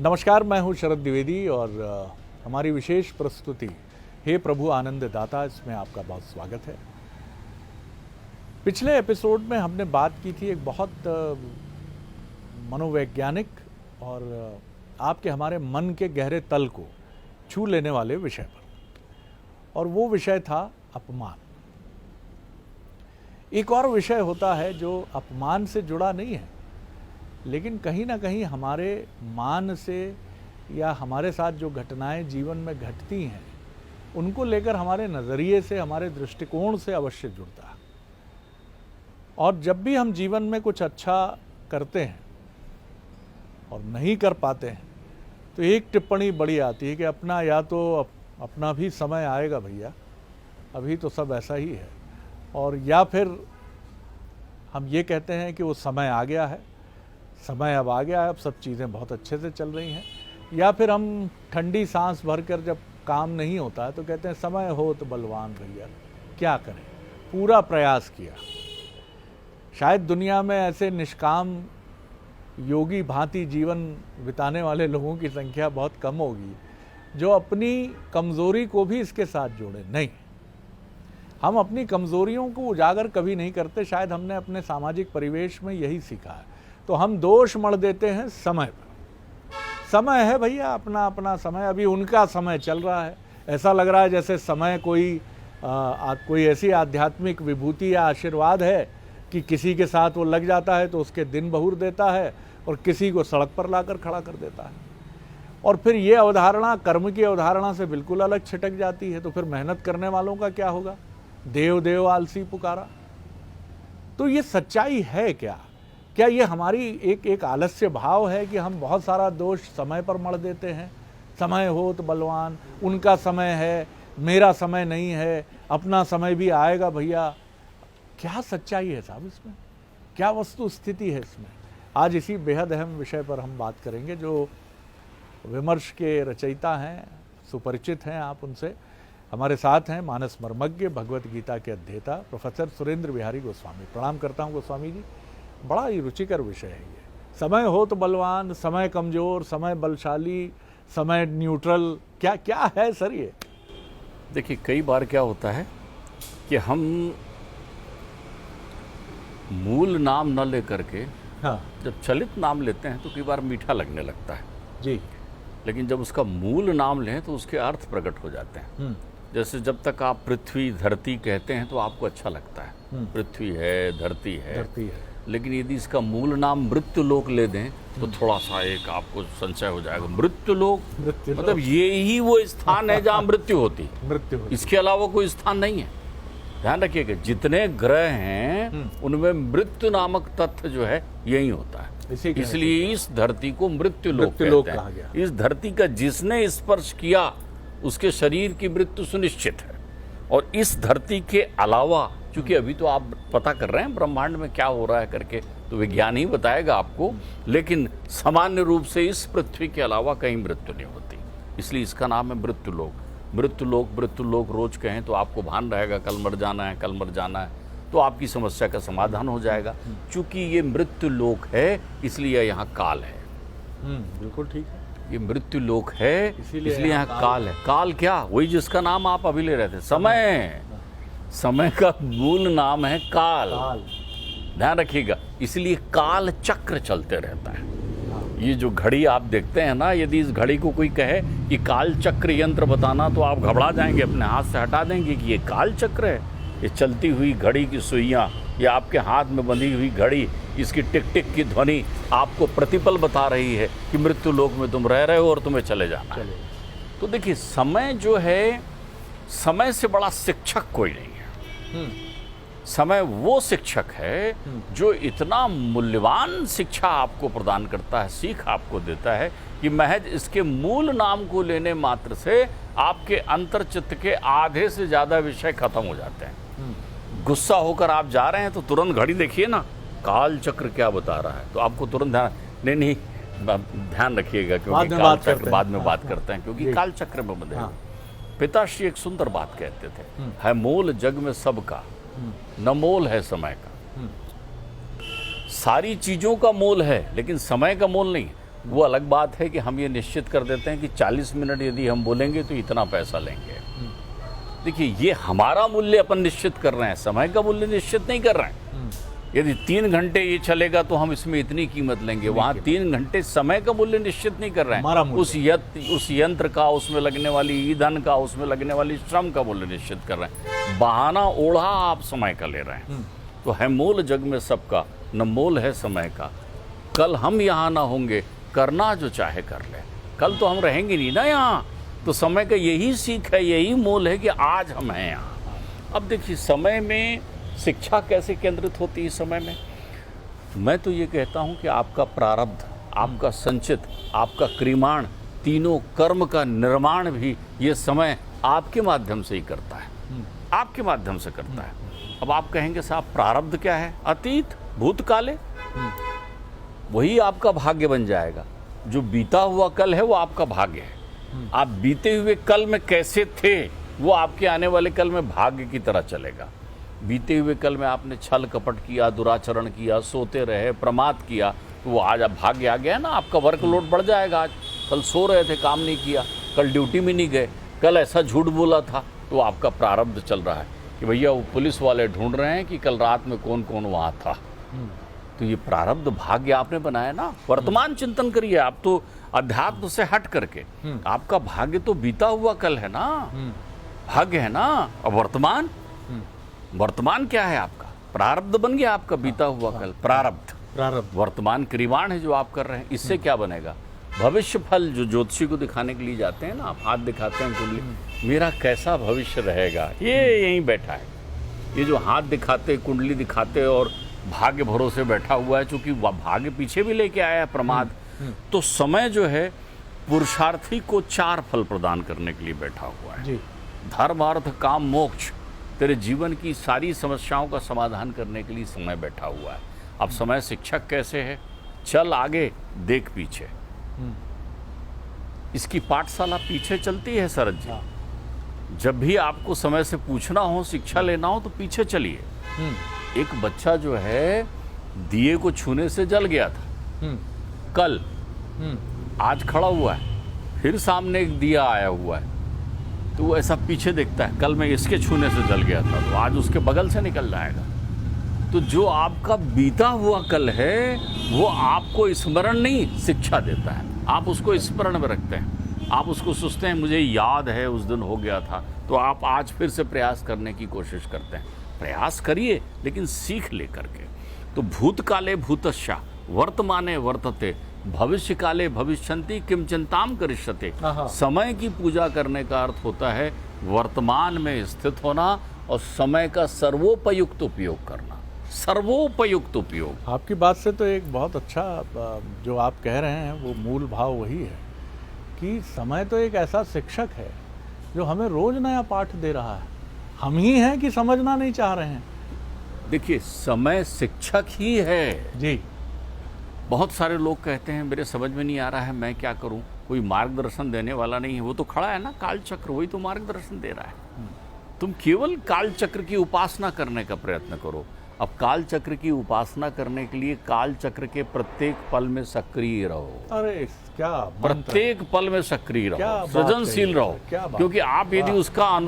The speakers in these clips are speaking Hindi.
नमस्कार, मैं हूं शरद द्विवेदी और हमारी विशेष प्रस्तुति हे प्रभु आनंद दाता, इसमें आपका बहुत स्वागत है। पिछले एपिसोड में हमने बात की थी एक बहुत मनोवैज्ञानिक और आपके हमारे मन के गहरे तल को छू लेने वाले विषय पर, और वो विषय था अपमान। एक और विषय होता है जो अपमान से जुड़ा नहीं है, लेकिन कहीं ना कहीं हमारे मान से या हमारे साथ जो घटनाएं जीवन में घटती हैं उनको लेकर हमारे नज़रिए से, हमारे दृष्टिकोण से अवश्य जुड़ता है। और जब भी हम जीवन में कुछ अच्छा करते हैं और नहीं कर पाते हैं तो एक टिप्पणी बड़ी आती है कि अपना या तो अपना भी समय आएगा भैया, अभी तो सब ऐसा ही है। और या फिर हम ये कहते हैं कि वो समय आ गया है, समय अब आ गया है, अब सब चीज़ें बहुत अच्छे से चल रही हैं। या फिर हम ठंडी सांस भरकर जब काम नहीं होता है तो कहते हैं समय हो तो बलवान भैया, क्या करें, पूरा प्रयास किया। शायद दुनिया में ऐसे निष्काम योगी भांति जीवन बिताने वाले लोगों की संख्या बहुत कम होगी जो अपनी कमज़ोरी को भी इसके साथ जोड़े। नहीं, हम अपनी कमज़ोरियों को उजागर कभी नहीं करते। शायद हमने अपने सामाजिक परिवेश में यही सीखा है। तो हम दोष मढ़ देते हैं समय पर। समय है भैया, अपना अपना समय, अभी उनका समय चल रहा है। ऐसा लग रहा है जैसे समय कोई ऐसी आध्यात्मिक विभूति या आशीर्वाद है कि किसी के साथ वो लग जाता है तो उसके दिन बहुर देता है और किसी को सड़क पर लाकर खड़ा कर देता है। और फिर ये अवधारणा कर्म की अवधारणा से बिल्कुल अलग छिटक जाती है। तो फिर मेहनत करने वालों का क्या होगा? देव देव आलसी पुकारा। तो ये सच्चाई है क्या? क्या ये हमारी एक आलस्य भाव है कि हम बहुत सारा दोष समय पर मढ़ देते हैं? समय हो तो बलवान, उनका समय है, मेरा समय नहीं है, अपना समय भी आएगा भैया। क्या सच्चाई है साहब इसमें? क्या वस्तु स्थिति है इसमें? आज इसी बेहद अहम विषय पर हम बात करेंगे। जो विमर्श के रचयिता हैं, सुपरिचित हैं आप उनसे, हमारे साथ हैं मानस मर्मज्ञ, भगवत गीता के अध्येता प्रोफेसर सुरेंद्र बिहारी गोस्वामी। प्रणाम करता हूं गोस्वामी जी। बड़ा ही रुचिकर विषय है ये। समय हो तो बलवान, समय कमजोर, समय बलशाली, समय न्यूट्रल, क्या क्या है सर ये? देखिए, कई बार क्या होता है कि हम मूल नाम न लेकर के हाँ जब चलित नाम लेते हैं तो कई बार मीठा लगने लगता है जी। लेकिन जब उसका मूल नाम लें तो उसके अर्थ प्रकट हो जाते हैं। जैसे जब तक आप पृथ्वी धरती कहते हैं तो आपको अच्छा लगता है, पृथ्वी है, धरती है। लेकिन यदि इसका मूल नाम मृत्यु लोक ले दें तो थोड़ा सा एक आपको संशय हो जाएगा। मृत्यु लोक मतलब ये ही वो स्थान है जहाँ मृत्यु होती, इसके अलावा कोई स्थान नहीं है। ध्यान रखिएगा, जितने ग्रह हैं उनमें मृत्यु नामक तथ्य जो है यही होता है। इसलिए इस धरती को मृत्यु लोक कहा गया। इस धरती का जिसने स्पर्श किया उसके शरीर की मृत्यु सुनिश्चित है। और इस धरती के अलावा, क्योंकि अभी तो आप पता कर रहे हैं ब्रह्मांड में क्या हो रहा है करके, तो विज्ञान ही बताएगा आपको, लेकिन सामान्य रूप से इस पृथ्वी के अलावा कहीं मृत्यु नहीं होती। इसलिए इसका नाम है मृत्यु लोक। मृत्यु लोक, मृत्यु लोक रोज कहें तो आपको भान रहेगा कल मर जाना है, कल मर जाना है, तो आपकी समस्या का समाधान हो जाएगा। चूंकि ये मृत्यु लोक है इसलिए यहाँ काल है। बिल्कुल ठीक है, ये मृत्यु लोक है इसलिए यहाँ काल है। काल क्या? वही जिसका नाम आप अभी ले रहे थे, समय। समय का मूल नाम है काल। ध्यान रखिएगा, इसलिए काल चक्र चलते रहता है। ये जो घड़ी आप देखते हैं ना, यदि इस घड़ी को कोई कहे कि काल चक्र यंत्र बताना तो आप घबरा जाएंगे, अपने हाथ से हटा देंगे कि ये काल चक्र है। ये चलती हुई घड़ी की सुइयां या आपके हाथ में बंधी हुई घड़ी, इसकी टिक टिक की ध्वनि आपको प्रतिपल बता रही है कि मृत्यु लोक में तुम रह रहे हो और तुम्हें चले जाना है। तो देखिए, समय जो है, समय से बड़ा शिक्षक कोई नहीं है। समय वो शिक्षक है जो इतना मूल्यवान शिक्षा आपको प्रदान करता है, सीख आपको देता है कि महज इसके मूल नाम को लेने मात्र से आपके अंतर्चित्त के आधे से ज्यादा विषय खत्म हो जाते हैं। गुस्सा होकर आप जा रहे हैं तो तुरंत घड़ी देखिए ना, काल चक्र क्या बता रहा है, तो आपको तुरंत ध्यान रखिएगा, क्योंकि काल चक्र बाद में बात करते हैं, क्योंकि काल चक्र में बंधे। पिताश्री एक सुंदर बात कहते थे, है मोल जग में सबका, न मोल है समय का। सारी चीजों का मोल है लेकिन समय का मोल नहीं। वो अलग बात है कि हम ये निश्चित कर देते हैं कि 40 मिनट यदि हम बोलेंगे तो इतना पैसा लेंगे। देखिए, ये हमारा मूल्य अपन निश्चित कर रहे हैं, समय का मूल्य निश्चित नहीं कर रहे हैं। यदि 3 घंटे ये चलेगा तो हम इसमें इतनी कीमत लेंगे, वहाँ 3 घंटे समय का मूल्य निश्चित नहीं कर रहे हैं। उस यंत्र का, उसमें लगने वाली ईंधन का, उसमें लगने वाली श्रम का मूल्य निश्चित कर रहे हैं। बहाना ओढ़ा आप समय का ले रहे हैं। तो है मोल जग में सबका, न मोल है समय का। कल हम यहाँ ना होंगे, करना जो चाहे कर ले। कल तो हम रहेंगे नहीं ना यहाँ, तो समय का यही सीख है, यही मोल है कि आज हम हैं यहाँ। अब देखिए, समय में शिक्षा कैसे केंद्रित होती है। समय में मैं तो ये कहता हूँ कि आपका प्रारब्ध, आपका संचित, आपका क्रियमाण, तीनों कर्म का निर्माण भी ये समय आपके माध्यम से ही करता है, आपके माध्यम से करता है। अब आप कहेंगे साहब प्रारब्ध क्या है? अतीत, भूतकाले, वही आपका भाग्य बन जाएगा। जो बीता हुआ कल है वो आपका भाग्य है। आप बीते हुए कल में कैसे थे वो आपके आने वाले कल में भाग्य की तरह चलेगा। बीते हुए कल में आपने छल कपट किया, दुराचरण किया, सोते रहे, प्रमाद किया, तो वो आज अब भाग्य आ गया ना, आपका वर्कलोड बढ़ जाएगा। आज कल सो रहे थे, काम नहीं किया, कल ड्यूटी में नहीं गए, कल ऐसा झूठ बोला था, तो आपका प्रारब्ध चल रहा है कि भैया वो पुलिस वाले ढूंढ रहे हैं कि कल रात में कौन कौन वहाँ था। तो ये प्रारब्ध भाग्य आपने बनाया ना। वर्तमान चिंतन करिए आप, तो अध्यात्म से हट करके आपका भाग्य तो बीता हुआ कल है ना, भाग्य है ना। अब वर्तमान क्या है आपका? प्रारब्ध बन गया आपका बीता हुआ कल। प्रारब्ध वर्तमान क्रियमाण है जो आप कर रहे हैं। इससे क्या बनेगा? भविष्य फल जो ज्योतिषी को दिखाने के लिए जाते हैं ना, आप हाथ दिखाते हैं कुंडली, मेरा कैसा भविष्य रहेगा, ये यहीं बैठा है। ये जो हाथ दिखाते, कुंडली दिखाते और भाग्य भरोसे बैठा हुआ है, चूंकि भाग्य पीछे भी लेके आया है प्रमाद, तो समय जो है पुरुषार्थी को 4 फल प्रदान करने के लिए बैठा हुआ है। धर्म, अर्थ, काम, मोक्ष, तेरे जीवन की सारी समस्याओं का समाधान करने के लिए समय बैठा हुआ है। अब समय शिक्षक कैसे है? चल आगे, देख पीछे। इसकी पाठशाला पीछे चलती है शरद जी। जब भी आपको समय से पूछना हो, शिक्षा लेना हो, तो पीछे चलिए। एक बच्चा जो है दिए को छूने से जल गया था, कल आज खड़ा हुआ है, फिर सामने एक दिया आया हुआ है, तो वो ऐसा पीछे देखता है, कल मैं इसके छूने से जल गया था, तो आज उसके बगल से निकल जाएगा। तो जो आपका बीता हुआ कल है वो आपको स्मरण नहीं, शिक्षा देता है। आप उसको स्मरण में रखते हैं, आप उसको सोचते हैं मुझे याद है उस दिन हो गया था, तो आप आज फिर से प्रयास करने की कोशिश करते हैं। प्रयास करिए, लेकिन सीख लेकर के। तो भूतकाले भूतस्या, वर्तमाने वर्तते, भविष्य काले भविष्यन्ति, किम चिंताम करिष्यते। समय की पूजा करने का अर्थ होता है वर्तमान में स्थित होना और समय का सर्वोपयुक्त उपयोग करना। सर्वोपयुक्त उपयोग। आपकी बात से तो एक बहुत अच्छा जो आप कह रहे हैं वो मूल भाव वही है कि समय तो एक ऐसा शिक्षक है जो हमें रोज नया पाठ दे रहा है। हम ही हैं कि समझना नहीं चाह रहे हैं। देखिए, समय शिक्षक ही है जी। बहुत सारे लोग कहते हैं मेरे समझ में नहीं आ रहा है, मैं क्या करूं, कोई मार्गदर्शन देने वाला नहीं है। वो तो खड़ा है ना, काल चक्र, वही तो मार्गदर्शन दे रहा है। तुम केवल काल चक्र की उपासना करने का प्रयत्न करो। अब काल चक्र की उपासना करने के लिए काल चक्र के प्रत्येक पल में सक्रिय रहो। अरे क्या, प्रत्येक पल में सक्रिय रहो, सृजनशील रहो। क्योंकि आप यदि उसका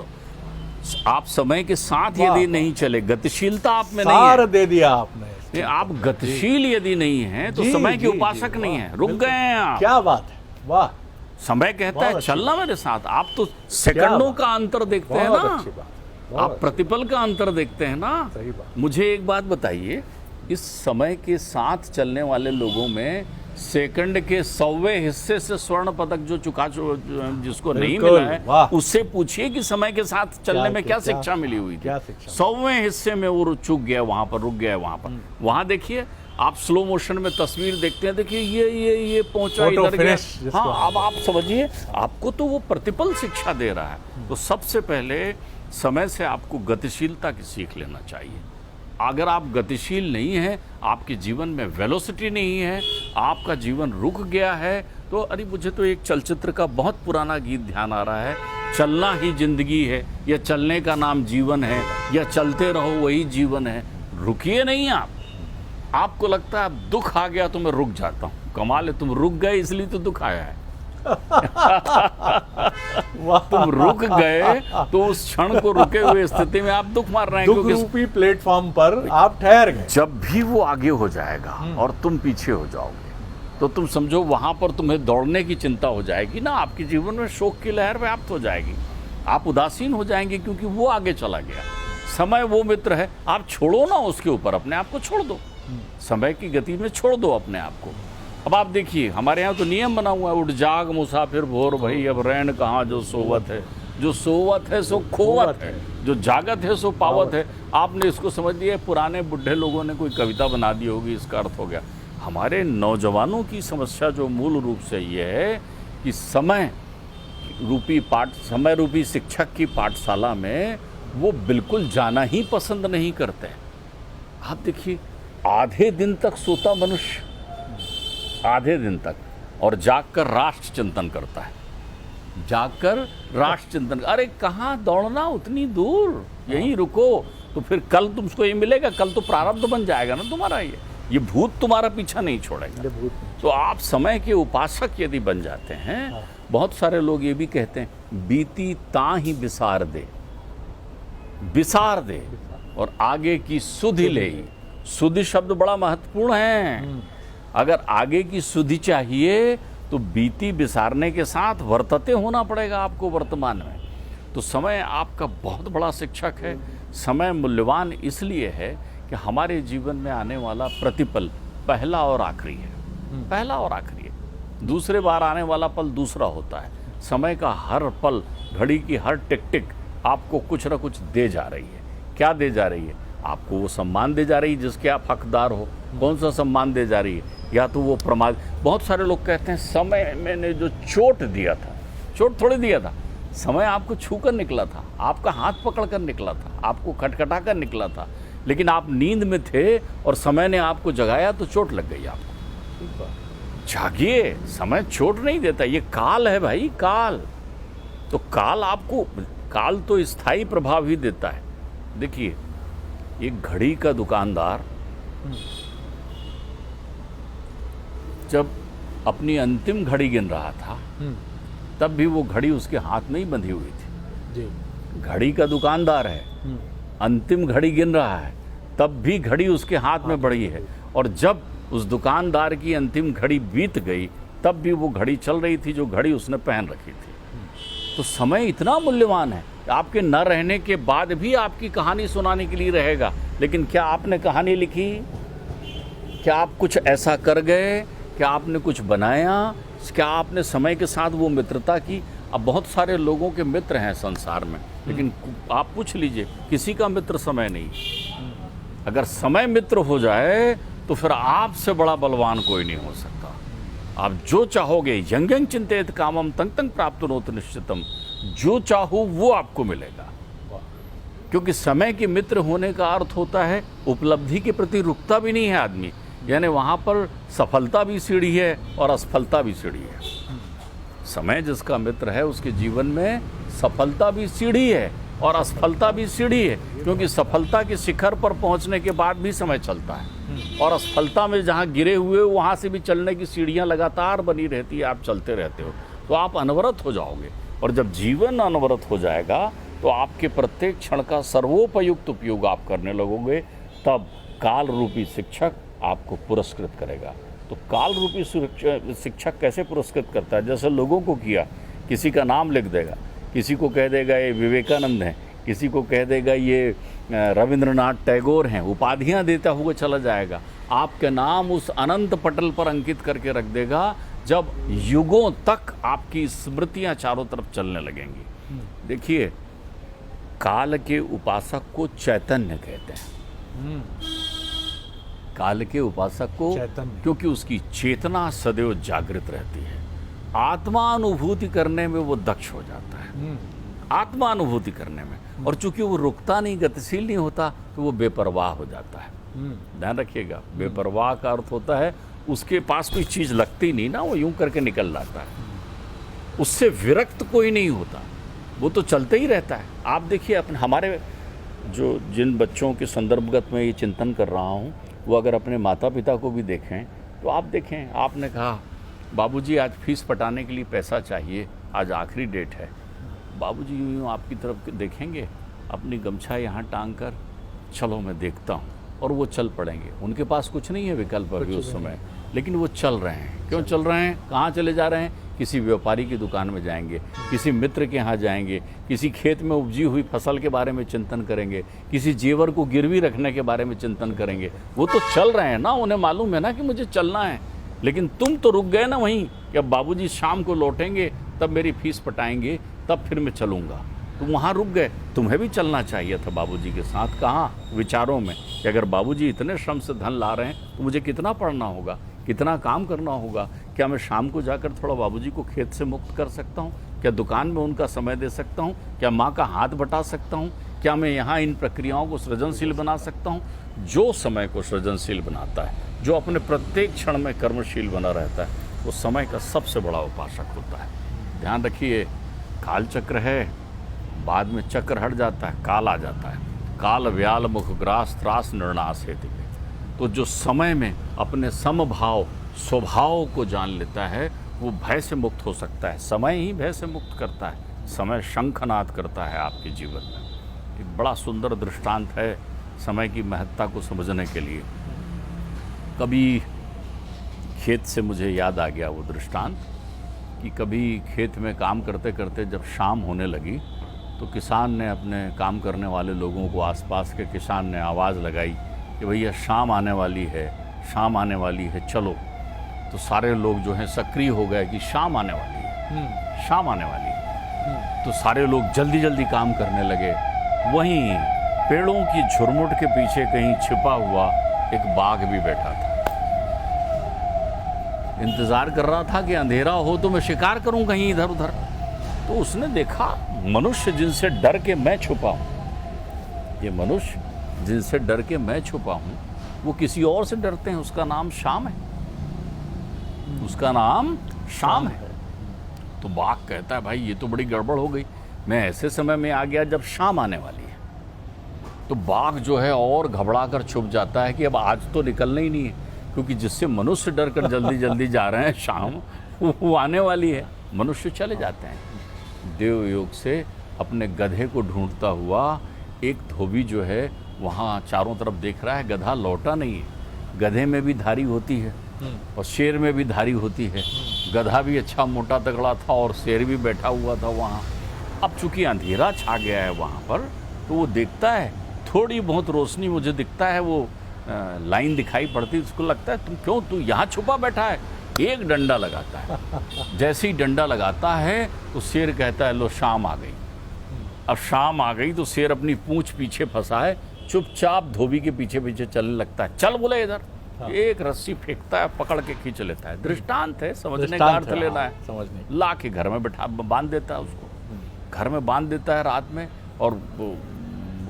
आप समय के साथ यदि नहीं चले, गतिशीलता आप में नहीं है, दे दिया आपने। आप गतिशील यदि नहीं है तो समय के उपासक नहीं है, रुक गए हैं आप। क्या बात है, वाह। समय कहता है चलना मेरे साथ। आप तो सेकंडों का अंतर देखते हैं ना, आप प्रतिपल का अंतर देखते हैं ना। सही बात। मुझे एक बात बताइए, इस समय के साथ चलने वाले लोगों में सेकंड के 100वें हिस्से से स्वर्ण पदक जो जिसको नहीं मिला है, उससे पूछिए कि समय के साथ चलने में क्या शिक्षा मिली हुई थी। 100वें हिस्से में वो चूक गया, वहां पर रुक गया, वहां पर। वहां देखिए, आप स्लो मोशन में तस्वीर देखते हैं, देखिए ये पहुंचा इधर गया। हाँ, अब आप समझिए, आपको तो वो प्रतिपल शिक्षा दे रहा है। तो सबसे पहले समय से आपको गतिशीलता की सीख लेना चाहिए। अगर आप गतिशील नहीं हैं, आपके जीवन में वेलोसिटी नहीं है, आपका जीवन रुक गया है, तो अरे मुझे तो एक चलचित्र का बहुत पुराना गीत ध्यान आ रहा है, चलना ही जिंदगी है, या चलने का नाम जीवन है, या चलते रहो वही जीवन है। रुकिए नहीं आप। आपको लगता है अब दुख आ गया तो मैं रुक जाता हूँ, कमाल है, तुम रुक गए इसलिए तो दुख आया है। तुम रुक गए तो उस क्षण को रुके हुए स्थिति में आप दुख मार रहे हैं, दुख रूपी प्लेटफॉर्म पर आप ठहर गए। जब भी वो आगे हो जाएगा और तुम पीछे हो जाओगे तो तुम समझो वहां पर तुम्हें दौड़ने की चिंता हो जाएगी ना, आपके जीवन में शोक की लहर व्याप्त हो जाएगी, आप उदासीन हो जाएंगे क्योंकि वो आगे चला गया। समय वो मित्र है, आप छोड़ो ना उसके ऊपर, अपने आप को छोड़ दो, समय की गति में छोड़ दो अपने आप को। अब आप देखिए हमारे यहाँ तो नियम बना हुआ है, उठ जाग मुसाफिर भोर भई, अब रैन कहाँ जो सोवत है, जो सोवत है सो खोवत है, जो जागत है सो पावत है। आपने इसको समझ लिया, पुराने बुढ़े लोगों ने कोई कविता बना दी होगी, इसका अर्थ हो गया। हमारे नौजवानों की समस्या जो मूल रूप से ये है कि समय रूपी शिक्षक की पाठशाला में वो बिल्कुल जाना ही पसंद नहीं करते। आप देखिए आधे दिन तक सोता मनुष्य, आधे दिन तक, और जागकर राष्ट्र चिंतन करता है, जागकर राष्ट्र चिंतन। अरे कहाँ दौड़ना उतनी दूर, यहीं रुको तो फिर कल तुमको ये मिलेगा, कल तो प्रारब्ध बन जाएगा ना तुम्हारा, ये भूत तुम्हारा पीछा नहीं छोड़ेगा। तो आप समय के उपासक यदि बन जाते हैं, बहुत सारे लोग ये भी कहते हैं बीती ताहि बिसार दे, बिसार दे और आगे की सुधि ले। सुधि शब्द बड़ा महत्वपूर्ण है। अगर आगे की सुधि चाहिए तो बीती बिसारने के साथ वर्तते होना पड़ेगा आपको वर्तमान में। तो समय आपका बहुत बड़ा शिक्षक है। समय मूल्यवान इसलिए है कि हमारे जीवन में आने वाला प्रतिपल पहला और आखिरी है, पहला और आखिरी है। दूसरे बार आने वाला पल दूसरा होता है। समय का हर पल, घड़ी की हर टिक टिक आपको कुछ ना कुछ दे जा रही है। क्या दे जा रही है? आपको वो सम्मान दे जा रही है जिसके आप हकदार हो। कौन सा सम्मान दे जा रही है? या तो वो प्रमाद। बहुत सारे लोग कहते हैं समय मैंने जो चोट दिया था, चोट थोड़ी दिया था, समय आपको छू कर निकला था, आपका हाथ पकड़ कर निकला था, आपको खटखटा कर निकला था, लेकिन आप नींद में थे और समय ने आपको जगाया तो चोट लग गई आपको। जागिए, समय चोट नहीं देता, ये काल है भाई, काल। तो काल आपको, काल तो स्थायी प्रभाव ही देता है। देखिए एक घड़ी का दुकानदार जब अपनी अंतिम घड़ी गिन रहा था तब भी वो घड़ी उसके हाथ में ही बंधी हुई थी जी। घड़ी का दुकानदार है, अंतिम घड़ी गिन रहा है, तब भी घड़ी उसके हाथ में बढ़ी है। और जब उस दुकानदार की अंतिम घड़ी बीत गई तब भी वो घड़ी चल रही थी जो घड़ी उसने पहन रखी थी। तो समय इतना मूल्यवान है, आपके न रहने के बाद भी आपकी कहानी सुनाने के लिए रहेगा। लेकिन क्या आपने कहानी लिखी? क्या आप कुछ ऐसा कर गए? क्या आपने कुछ बनाया? क्या आपने समय के साथ वो मित्रता की? अब बहुत सारे लोगों के मित्र हैं संसार में, लेकिन आप पूछ लीजिए किसी का मित्र समय नहीं। अगर समय मित्र हो जाए तो फिर आपसे बड़ा बलवान कोई नहीं हो सकता। आप जो चाहोगे, यंग यंग चिंतित कामम तंग तंग प्राप्तनोति निश्चितम, जो चाहो वो आपको मिलेगा। क्योंकि समय के मित्र होने का अर्थ होता है उपलब्धि के प्रति रुकता भी नहीं है आदमी। यानी वहाँ पर सफलता भी सीढ़ी है और असफलता भी सीढ़ी है। समय जिसका मित्र है उसके जीवन में सफलता भी सीढ़ी है और असफलता भी सीढ़ी है। क्योंकि सफलता के शिखर पर पहुँचने के बाद भी समय चलता है और असफलता में जहाँ गिरे हुए वहाँ से भी चलने की सीढ़ियाँ लगातार बनी रहती है। आप चलते रहते हो तो आप अनवरत हो जाओगे, और जब जीवन अनवरत हो जाएगा तो आपके प्रत्येक क्षण का सर्वोपयुक्त उपयोग आप करने लगोगे। तब काल रूपी शिक्षक आपको पुरस्कृत करेगा। तो काल रूपी शिक्षक कैसे पुरस्कृत करता है? जैसे लोगों को किया, किसी का नाम लिख देगा, किसी को कह देगा ये विवेकानंद हैं, किसी को कह देगा ये रविंद्रनाथ टैगोर हैं, उपाधियां देता हुआ चला जाएगा। आपके नाम उस अनंत पटल पर अंकित करके रख देगा जब युगों तक आपकी स्मृतियां चारों तरफ चलने लगेंगी। देखिए काल के उपासक को चैतन्य कहते हैं। काल के उपासक को क्योंकि उसकी चेतना सदैव जागृत रहती है। आत्मानुभूति करने में वो दक्ष हो जाता है, आत्मानुभूति करने में। और चूंकि वो रुकता नहीं, गतिशील नहीं होता, तो वो बेपरवाह हो जाता है। ध्यान रखिएगा, बेपरवाह का अर्थ होता है उसके पास कोई चीज़ लगती नहीं ना, वो यूं करके निकल जाता है। उससे विरक्त कोई नहीं होता, वो तो चलते ही रहता है। आप देखिए अपने हमारे जिन बच्चों के संदर्भगत में ये चिंतन कर रहा हूँ, वो अगर अपने माता पिता को भी देखें तो आप देखें, आपने कहा बाबूजी आज फीस पटाने के लिए पैसा चाहिए, आज आखिरी डेट है। बाबूजी यूँ यूँ आपकी तरफ देखेंगे, अपनी गमछा यहाँ टांग कर, चलो मैं देखता हूँ, और वो चल पड़ेंगे। उनके पास कुछ नहीं है विकल्प अभी उस समय, लेकिन वो चल रहे हैं। क्यों चल रहे हैं? कहाँ चले जा रहे हैं? किसी व्यापारी की दुकान में जाएंगे, किसी मित्र के यहाँ जाएंगे, किसी खेत में उपजी हुई फसल के बारे में चिंतन करेंगे, किसी जेवर को गिरवी रखने के बारे में चिंतन करेंगे। वो तो चल रहे हैं ना, उन्हें मालूम है ना कि मुझे चलना है। लेकिन तुम तो रुक गए ना वहीं कि अब बाबूजी शाम को लौटेंगे, तब मेरी फीस पटाएंगे, तब फिर मैं चलूँगा। तुम वहाँ रुक गए। तुम्हें भी चलना चाहिए था बाबूजी के साथ। कहाँ? विचारों में कि अगर बाबूजी इतने श्रम से धन ला रहे हैं तो मुझे कितना पढ़ना होगा, कितना काम करना होगा। क्या मैं शाम को जाकर थोड़ा बाबूजी को खेत से मुक्त कर सकता हूँ? क्या दुकान में उनका समय दे सकता हूँ? क्या माँ का हाथ बटा सकता हूँ? क्या मैं यहाँ इन प्रक्रियाओं को सृजनशील बना सकता हूँ? जो समय को सृजनशील बनाता है, जो अपने प्रत्येक क्षण में कर्मशील बना रहता है, वो समय का सबसे बड़ा उपासक होता है। ध्यान रखिए, काल चक्र है, बाद में चक्र हट जाता है, काल आ जाता है। काल व्याल मुखग्रास त्रास निर्णास हेतु। तो जो समय में अपने समभाव स्वभाव को जान लेता है, वो भय से मुक्त हो सकता है। समय ही भय से मुक्त करता है। समय शंखनाद करता है आपके जीवन में। एक बड़ा सुंदर दृष्टांत है समय की महत्ता को समझने के लिए। कभी खेत से मुझे याद आ गया वो दृष्टांत कि कभी खेत में काम करते करते जब शाम होने लगी तो किसान ने अपने काम करने वाले लोगों को, आसपास के किसान ने आवाज़ लगाई कि भैया शाम आने वाली है, शाम आने वाली है, चलो। तो सारे लोग जो हैं सक्रिय हो गए कि शाम आने वाली है, शाम आने वाली है। तो सारे लोग जल्दी जल्दी काम करने लगे। वहीं पेड़ों की झुरमुट के पीछे कहीं छिपा हुआ एक बाघ भी बैठा था। इंतज़ार कर रहा था कि अंधेरा हो तो मैं शिकार करूं कहीं इधर उधर। तो उसने देखा मनुष्य जिनसे डर के मैं छुपा हूं, ये मनुष्य जिनसे डर के मैं छुपा हूं, वो किसी और से डरते हैं। उसका नाम शाम है, उसका नाम शाम है। तो बाघ कहता है भाई ये तो बड़ी गड़बड़ हो गई, मैं ऐसे समय में आ गया जब शाम आने वाली है। तो बाघ जो है और घबरा कर छुप जाता है कि अब आज तो निकलना ही नहीं है, क्योंकि जिससे मनुष्य डर कर जल्दी जल्दी जा रहे हैं शाम वो आने वाली है। मनुष्य चले जाते हैं। देवयोग से अपने गधे को ढूंढता हुआ एक धोबी जो है वहाँ चारों तरफ देख रहा है, गधा लौटा नहीं है। गधे में भी धारी होती है और शेर में भी धारी होती है। गधा भी अच्छा मोटा तगड़ा था और शेर भी बैठा हुआ था वहाँ। अब चूंकि अंधेरा छा गया है वहाँ पर, तो वो देखता है थोड़ी बहुत रोशनी मुझे दिखता है, वो लाइन दिखाई पड़ती, उसको लगता है तू यहाँ छुपा बैठा है। एक डंडा लगाता है। जैसे ही डंडा लगाता है तो शेर कहता है लो शाम आ गई। अब शाम आ गई तो शेर अपनी पूंछ पीछे फंसा है, चुपचाप धोबी के पीछे पीछे चलने लगता है। चल बोले इधर। एक रस्सी फेंकता है, पकड़ के खींच लेता है। दृष्टांत है, समझने का अर्थ लेना है। समझने ला के घर में बैठा बांध देता है उसको, घर में बांध देता है रात में, और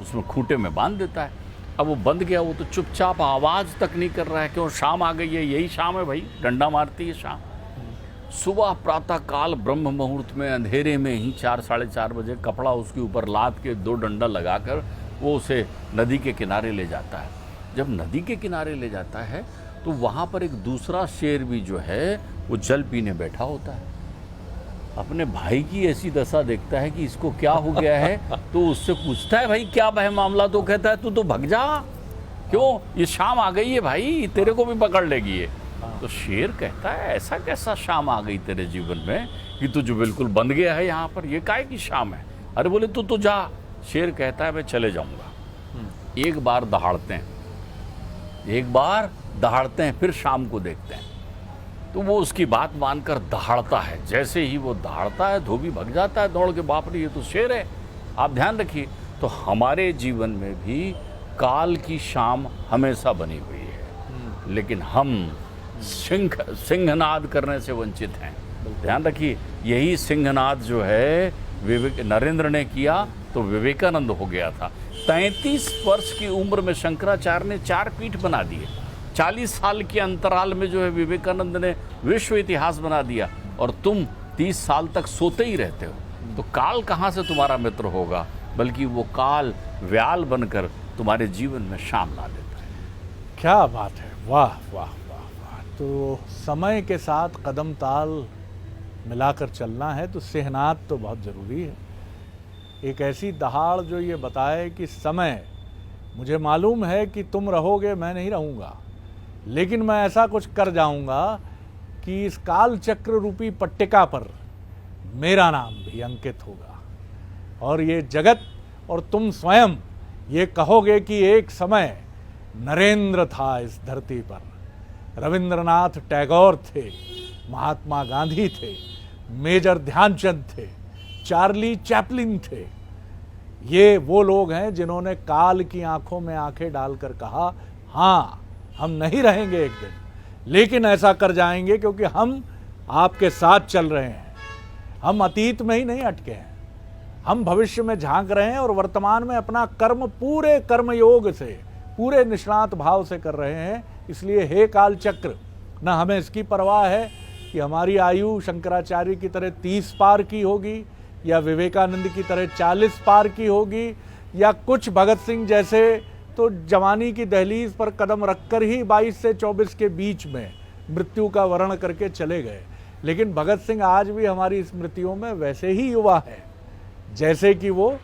उसमें खूंटे में बांध देता है। अब वो बंद गया, वो तो चुपचाप आवाज़ तक नहीं कर रहा है। क्यों? शाम आ गई है, यही शाम है भाई, डंडा मारती है शाम। सुबह प्रातः काल ब्रह्म मुहूर्त में अंधेरे में ही 4 साढ़े 4 बजे कपड़ा उसके ऊपर लाद के 2 डंडा लगाकर वो उसे नदी के किनारे ले जाता है। जब नदी के किनारे ले जाता है तो वहाँ पर एक दूसरा शेर भी जो है वो जल पीने बैठा होता है। अपने भाई की ऐसी दशा देखता है कि इसको क्या हो गया है, तो उससे पूछता है भाई क्या है मामला। तो कहता है तू तो भग जा, क्यों? ये शाम आ गई है भाई, तेरे को भी पकड़ लेगी ये। तो शेर कहता है ऐसा कैसा शाम आ गई तेरे जीवन में कि तू जो बिल्कुल बंद गया है यहाँ पर, ये काहे की शाम है? अरे बोले तू तो जा। शेर कहता है मैं चले जाऊँगा। एक बार दहाड़ते हैं, एक बार दहाड़ते हैं, फिर शाम को देखते हैं। तो वो उसकी बात मानकर दहाड़ता है। जैसे ही वो दहाड़ता है धोबी भग जाता है दौड़ के, बाप रे ये तो शेर है। आप ध्यान रखिए, तो हमारे जीवन में भी काल की शाम हमेशा बनी हुई है, लेकिन हम सिंहनाद करने से वंचित हैं। ध्यान रखिए, यही सिंहनाद जो है नरेंद्र ने किया तो विवेकानंद हो गया था। 33 वर्ष की उम्र में शंकराचार्य ने 4 पीठ बना दिए। 40 साल के अंतराल में जो है विवेकानंद ने विश्व इतिहास बना दिया, और तुम 30 साल तक सोते ही रहते हो। तो काल कहाँ से तुम्हारा मित्र होगा, बल्कि वो काल व्याल बनकर तुम्हारे जीवन में शाम ला देता है। क्या बात है, वाह वाह वाह वाह। तो समय के साथ कदम ताल मिलाकर चलना है तो सेहनात तो बहुत ज़रूरी है। एक ऐसी दहाड़ जो ये बताए कि समय, मुझे मालूम है कि तुम रहोगे, मैं नहीं रहूँगा, लेकिन मैं ऐसा कुछ कर जाऊँगा कि इस काल चक्र रूपी पट्टिका पर मेरा नाम भी अंकित होगा और ये जगत और तुम स्वयं ये कहोगे कि एक समय नरेंद्र था इस धरती पर, रविंद्रनाथ टैगोर थे, महात्मा गांधी थे, मेजर ध्यानचंद थे, चार्ली चैपलिन थे। ये वो लोग हैं जिन्होंने काल की आंखों में आंखें डालकर कहा, हाँ हम नहीं रहेंगे एक दिन, लेकिन ऐसा कर जाएंगे क्योंकि हम आपके साथ चल रहे हैं। हम अतीत में ही नहीं अटके हैं, हम भविष्य में झांक रहे हैं और वर्तमान में अपना कर्म पूरे कर्मयोग से, पूरे निष्णात भाव से कर रहे हैं। इसलिए हे काल चक्र, न हमें इसकी परवाह है कि हमारी आयु शंकराचार्य की तरह 30 पार की होगी या विवेकानंद की तरह 40 पार की होगी या कुछ भगत सिंह जैसे तो जवानी की दहलीज पर कदम रखकर ही 22 से 24 के बीच में मृत्यु का वर्ण करके चले गए। लेकिन भगत सिंह आज भी हमारी स्मृतियों में वैसे ही युवा है जैसे कि वो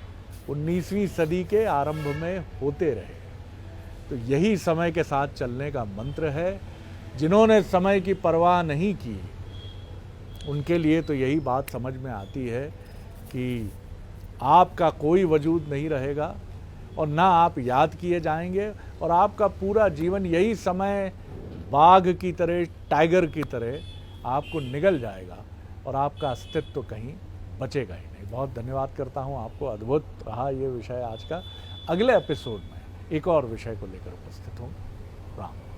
19वीं सदी के आरंभ में होते रहे। तो यही समय के साथ चलने का मंत्र है। जिन्होंने समय की परवाह नहीं की उनके लिए तो यही बात समझ में आती है कि आपका कोई वजूद नहीं रहेगा और ना आप याद किए जाएंगे और आपका पूरा जीवन यही समय बाघ की तरह, टाइगर की तरह आपको निगल जाएगा और आपका अस्तित्व तो कहीं बचेगा ही नहीं। बहुत धन्यवाद करता हूँ आपको। अद्भुत रहा ये विषय आज का। अगले एपिसोड में एक और विषय को लेकर उपस्थित हूँ। राम।